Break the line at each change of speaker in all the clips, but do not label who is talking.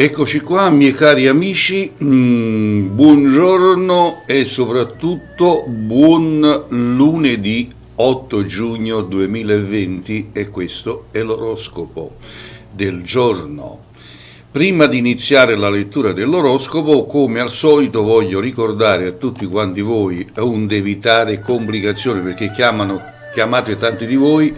Eccoci qua, miei cari amici, buongiorno e soprattutto buon lunedì 8 giugno 2020 e questo è l'oroscopo del giorno. Prima di iniziare la lettura dell'oroscopo, come al solito voglio ricordare a tutti quanti voi un evitare complicazioni perché chiamate tanti di voi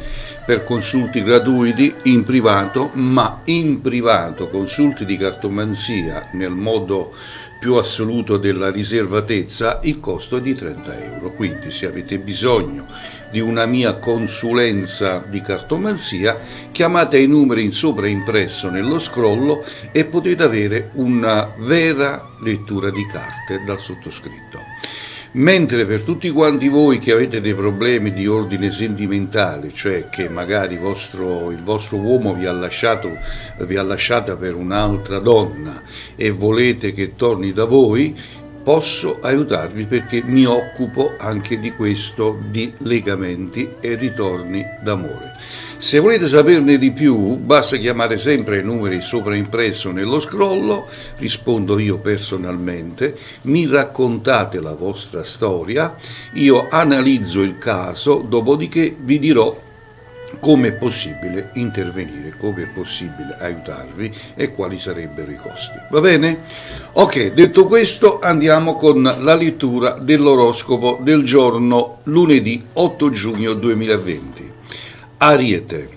per consulti gratuiti in privato, ma in privato consulti di cartomanzia nel modo più assoluto della riservatezza, il costo è di 30 euro. Quindi se avete bisogno di una mia consulenza di cartomanzia, chiamate i numeri in sopra impresso nello scrollo e potete avere una vera lettura di carte dal sottoscritto. Mentre per tutti quanti voi che avete dei problemi di ordine sentimentale, cioè che magari il vostro uomo vi ha lasciata per un'altra donna e volete che torni da voi, posso aiutarvi perché mi occupo anche di questo, di legamenti e ritorni d'amore. Se volete saperne di più, basta chiamare sempre i numeri sopra impresso nello scrollo, rispondo io personalmente, mi raccontate la vostra storia, io analizzo il caso, dopodiché vi dirò come è possibile intervenire, come è possibile aiutarvi e quali sarebbero i costi. Va bene? Ok, detto questo andiamo con la lettura dell'oroscopo del giorno lunedì 8 giugno 2020. Ariete.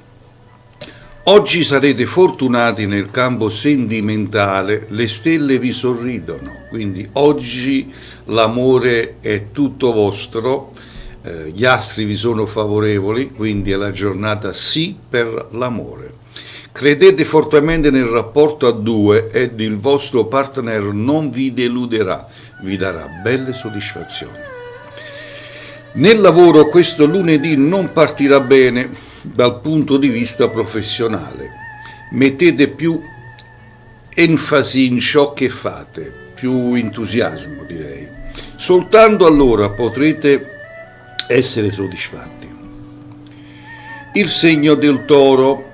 Oggi sarete fortunati nel campo sentimentale, le stelle vi sorridono, quindi oggi l'amore è tutto vostro, gli astri vi sono favorevoli, quindi è la giornata sì per l'amore. Credete fortemente nel rapporto a due ed il vostro partner non vi deluderà, vi darà belle soddisfazioni. Nel lavoro questo lunedì non partirà bene dal punto di vista professionale. Mettete più enfasi in ciò che fate, più entusiasmo direi. Soltanto allora potrete essere soddisfatti. Il segno del Toro.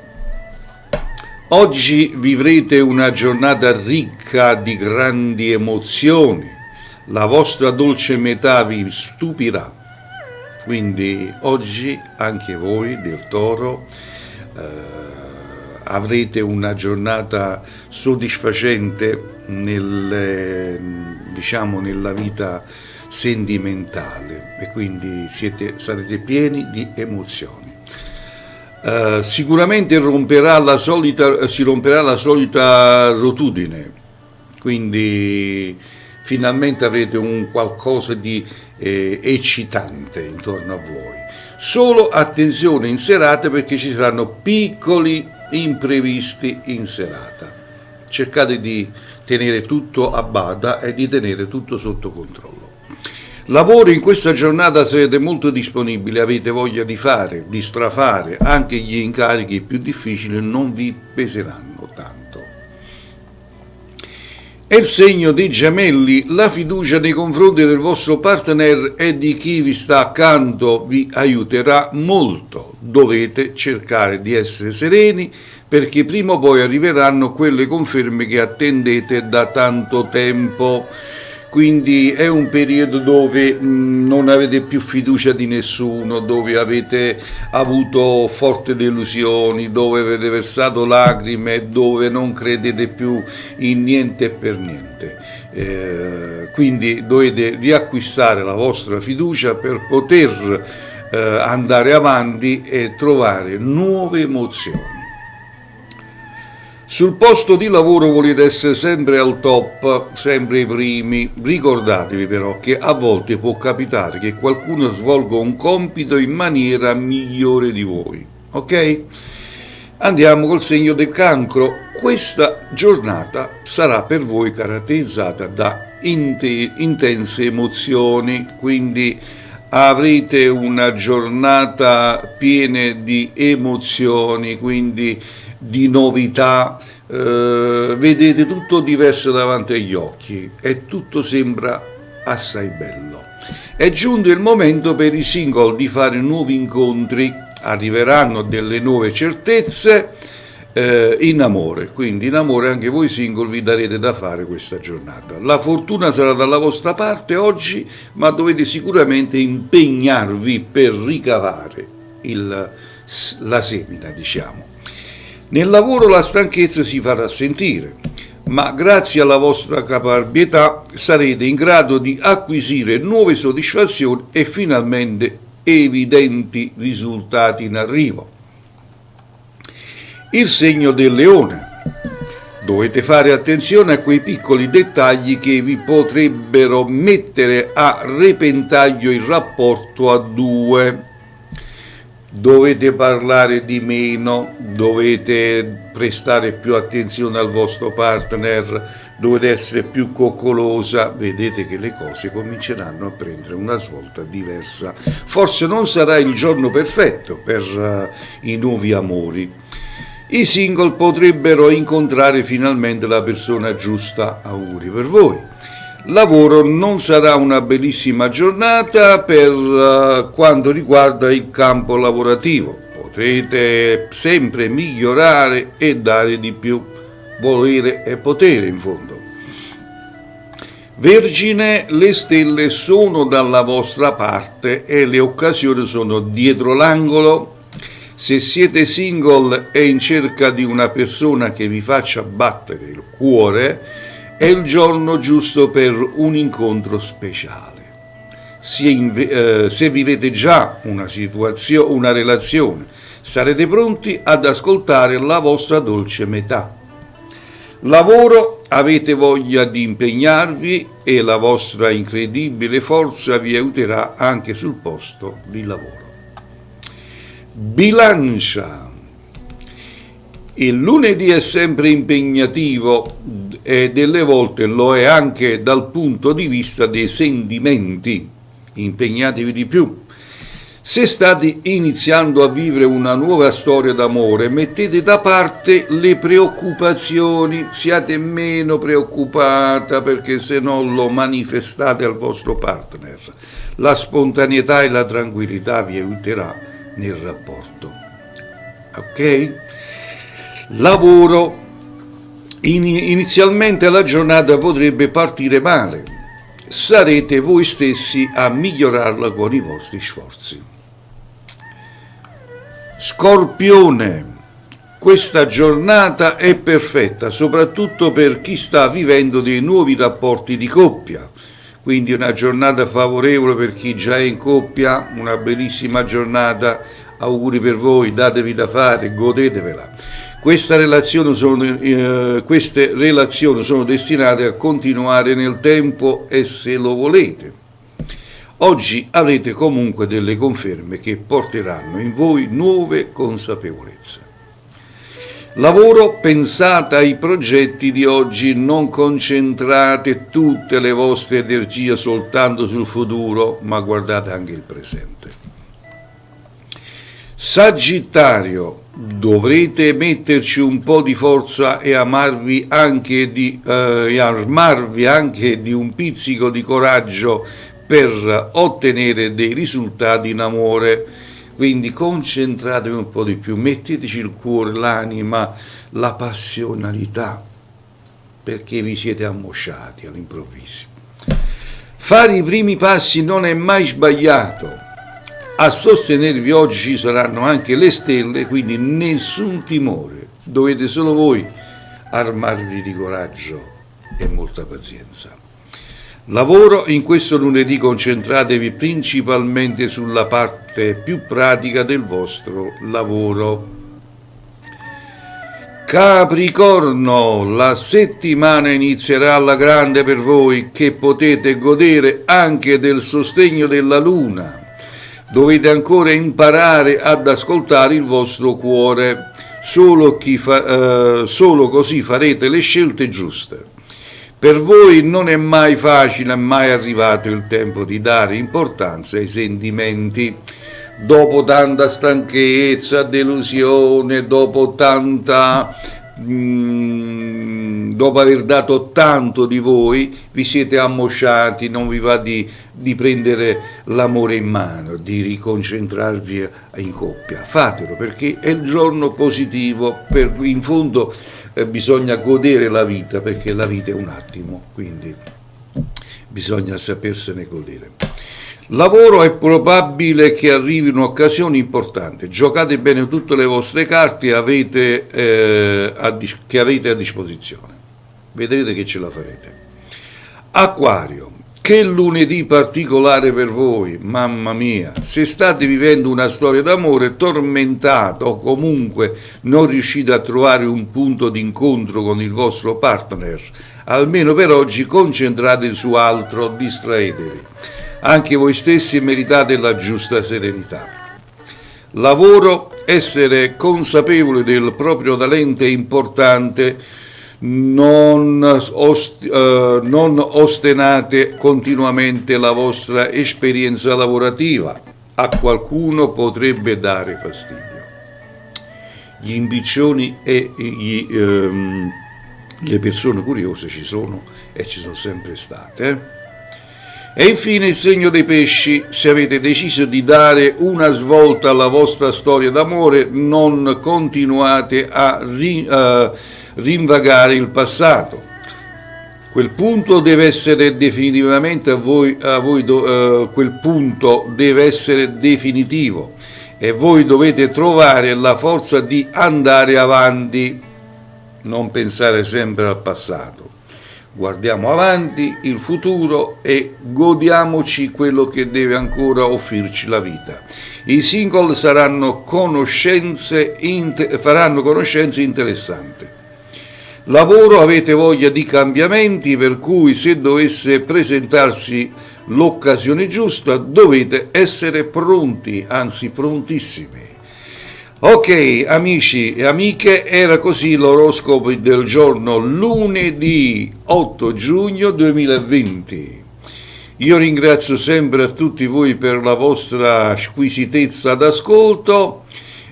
Oggi vivrete una giornata ricca di grandi emozioni. La vostra dolce metà vi stupirà. Quindi oggi anche voi del Toro avrete una giornata soddisfacente nella vita sentimentale e quindi sarete pieni di emozioni. Sicuramente si romperà la solita rotudine, quindi finalmente avrete un qualcosa di eccitante intorno a voi. Solo attenzione in serata perché ci saranno piccoli imprevisti in serata. Cercate di tenere tutto a bada e di tenere tutto sotto controllo. Lavoro in questa giornata sarete molto disponibili, avete voglia di fare, di strafare, anche gli incarichi più difficili non vi peseranno tanto. È il segno dei Gemelli, la fiducia nei confronti del vostro partner e di chi vi sta accanto vi aiuterà molto. Dovete cercare di essere sereni perché prima o poi arriveranno quelle conferme che attendete da tanto tempo. Quindi è un periodo dove non avete più fiducia di nessuno, dove avete avuto forti delusioni, dove avete versato lacrime, dove non credete più in niente e per niente. Quindi dovete riacquistare la vostra fiducia per poter andare avanti e trovare nuove emozioni. Sul posto di lavoro volete essere sempre al top, sempre i primi. Ricordatevi però che a volte può capitare che qualcuno svolga un compito in maniera migliore di voi. Ok? Andiamo col segno del Cancro. Questa giornata sarà per voi caratterizzata da intense emozioni, quindi avrete una giornata piena di emozioni, quindi di novità, vedete tutto diverso davanti agli occhi e tutto sembra assai bello. È giunto il momento per i single di fare nuovi incontri, arriveranno delle nuove certezze, in amore, quindi in amore anche voi single vi darete da fare questa giornata. La fortuna sarà dalla vostra parte oggi, ma dovete sicuramente impegnarvi per ricavare la semina, diciamo. Nel lavoro la stanchezza si farà sentire, ma grazie alla vostra caparbietà sarete in grado di acquisire nuove soddisfazioni e finalmente evidenti risultati in arrivo. Il segno del leone. Dovete fare attenzione a quei piccoli dettagli che vi potrebbero mettere a repentaglio il rapporto a due. Dovete parlare di meno, dovete prestare più attenzione al vostro partner, dovete essere più coccolosa. Vedete che le cose cominceranno a prendere una svolta diversa. Forse non sarà il giorno perfetto per i nuovi amori. I single potrebbero incontrare finalmente la persona giusta, auguri per voi. Lavoro, non sarà una bellissima giornata per quanto riguarda il campo lavorativo. Potrete sempre migliorare e dare di più, volere e potere in fondo. Vergine, le stelle sono dalla vostra parte e le occasioni sono dietro l'angolo. Se siete single e in cerca di una persona che vi faccia battere il cuore, è il giorno giusto per un incontro speciale. Se vivete già una relazione, sarete pronti ad ascoltare la vostra dolce metà. Lavoro, avete voglia di impegnarvi e la vostra incredibile forza vi aiuterà anche sul posto di lavoro. Bilancia. Il lunedì è sempre impegnativo e delle volte lo è anche dal punto di vista dei sentimenti. Impegnatevi di più. Se state iniziando a vivere una nuova storia d'amore, mettete da parte le preoccupazioni, siate meno preoccupata perché se no lo manifestate al vostro partner. La spontaneità e la tranquillità vi aiuterà nel rapporto. Ok? Lavoro. Inizialmente la giornata potrebbe partire male. Sarete voi stessi a migliorarla con i vostri sforzi. Scorpione. Questa giornata è perfetta, soprattutto per chi sta vivendo dei nuovi rapporti di coppia. Quindi una giornata favorevole per chi già è in coppia, una bellissima giornata, auguri per voi, datevi da fare, godetevela. Queste relazioni sono destinate a continuare nel tempo e se lo volete. Oggi avrete comunque delle conferme che porteranno in voi nuove consapevolezze. Lavoro, pensate ai progetti di oggi, non concentrate tutte le vostre energie soltanto sul futuro, ma guardate anche il presente. Sagittario, dovrete metterci un po' di forza e armarvi anche di un pizzico di coraggio per ottenere dei risultati in amore. Quindi concentratevi un po' di più, metteteci il cuore, l'anima, la passionalità, perché vi siete ammosciati all'improvviso. Fare i primi passi non è mai sbagliato. A sostenervi oggi ci saranno anche le stelle, quindi nessun timore. Dovete solo voi armarvi di coraggio e molta pazienza. Lavoro, in questo lunedì concentratevi principalmente sulla parte più pratica del vostro lavoro. Capricorno, la settimana inizierà alla grande per voi, che potete godere anche del sostegno della luna. Dovete ancora imparare ad ascoltare il vostro cuore, solo così farete le scelte giuste. Per voi non è mai facile, è mai arrivato il tempo di dare importanza ai sentimenti. Dopo tanta stanchezza, delusione, dopo tanta dopo aver dato tanto di voi, vi siete ammosciati, non vi va di prendere l'amore in mano, di riconcentrarvi in coppia. Fatelo, perché è il giorno positivo, in fondo bisogna godere la vita, perché la vita è un attimo, quindi bisogna sapersene godere. Lavoro, è probabile che arrivino occasioni importanti. Giocate bene tutte le vostre carte che avete a disposizione. Vedrete che ce la farete. Acquario, che lunedì particolare per voi, mamma mia. Se state vivendo una storia d'amore tormentata o comunque non riuscite a trovare un punto d'incontro con il vostro partner, almeno per oggi concentrate su altro, distraetevi. Anche voi stessi meritate la giusta serenità. Lavoro, essere consapevoli del proprio talento è importante, non ostenate continuamente la vostra esperienza lavorativa, a qualcuno potrebbe dare fastidio. Gli impiccioni e le persone curiose ci sono e ci sono sempre state. E infine il segno dei pesci, se avete deciso di dare una svolta alla vostra storia d'amore, non continuate a rinvagare il passato. Quel punto deve essere definitivamente quel punto deve essere definitivo e voi dovete trovare la forza di andare avanti, non pensare sempre al passato. Guardiamo avanti, il futuro, e godiamoci quello che deve ancora offrirci la vita. I single faranno conoscenze interessanti. Lavoro, avete voglia di cambiamenti, per cui se dovesse presentarsi l'occasione giusta dovete essere pronti, anzi prontissimi. Ok, amici e amiche, era così l'oroscopo del giorno lunedì 8 giugno 2020. Io ringrazio sempre a tutti voi per la vostra squisitezza d'ascolto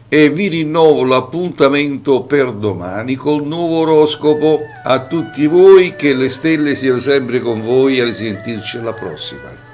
e vi rinnovo l'appuntamento per domani col nuovo oroscopo. A tutti voi, che le stelle siano sempre con voi, e a risentirci alla prossima.